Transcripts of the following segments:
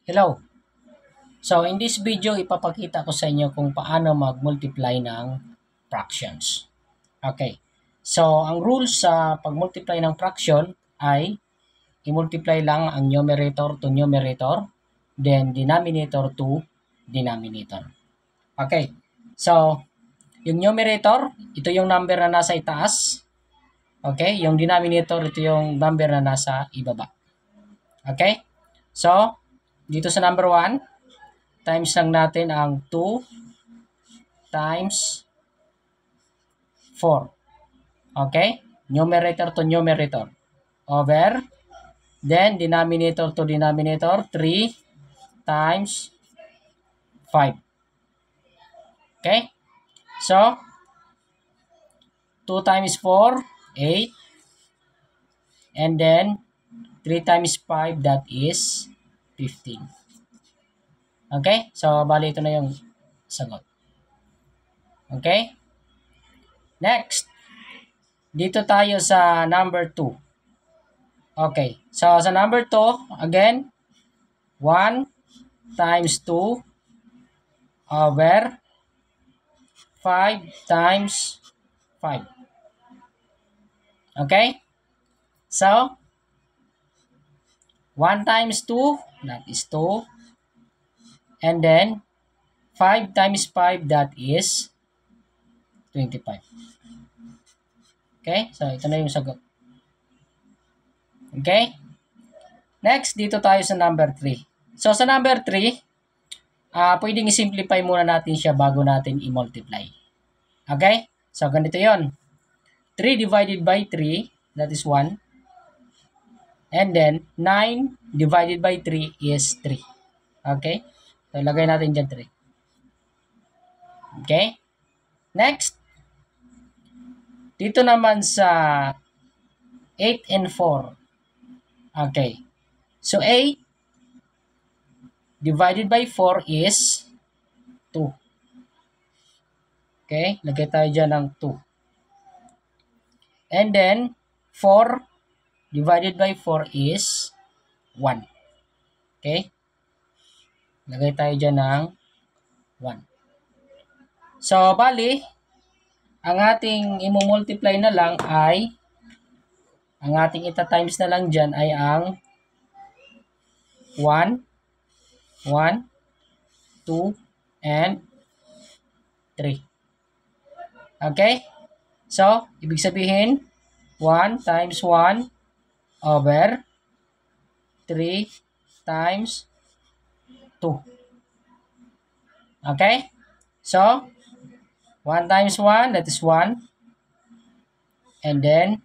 Hello. So, in this video, ipapakita ko sa inyo kung paano mag-multiply ng fractions. Okay. So, ang rules sa pag-multiply ng fraction ay i-multiply lang ang numerator to numerator, then denominator to denominator. Okay. So, yung numerator, ito yung number na nasa itaas. Okay. Yung denominator, ito yung number na nasa ibaba. Okay. So, dito sa number 1, times lang natin ang 2 times 4. Okay? Numerator to numerator. Over. Then, denominator to denominator, 3 times 5. Okay? So, 2 times 4, 8. And then, 3 times 5, that is 15. Okay? So, bali ito na yung sagot. Okay? Next. Dito tayo sa number 2. Okay. So, sa number 2, again, 1 times 2 over 5 times 5. Okay? So, 1 times 2, that is 2. And then, 5 times 5, that is 25. Okay? So, ito na yung sagot. Okay? Next, dito tayo sa number 3. So, sa number 3, pwedeng i-simplify muna natin siya bago natin i-multiply. Okay? So, ganito yon. 3 divided by 3, that is 1. And then, 9 divided by 3 is 3. Okay? So, lagay natin dyan 3. Okay? Next, dito naman sa 8 and 4. Okay. So, 8 divided by 4 is 2. Okay? Lagay tayo dyan ng 2. And then, 4 divided by 4 is 1. Okay? Lagay tayo dyan ng 1. So, bali, ang ating i-multiply na lang ay, ang ating ita-times na lang dyan ay ang 1, 1, 2, and 3. Okay? So, ibig sabihin, 1 times 1 over 3 times 2. Okay? So, 1 times 1, that is 1. And then,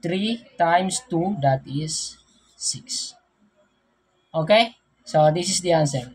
3 times 2, that is 6. Okay? So, this is the answer.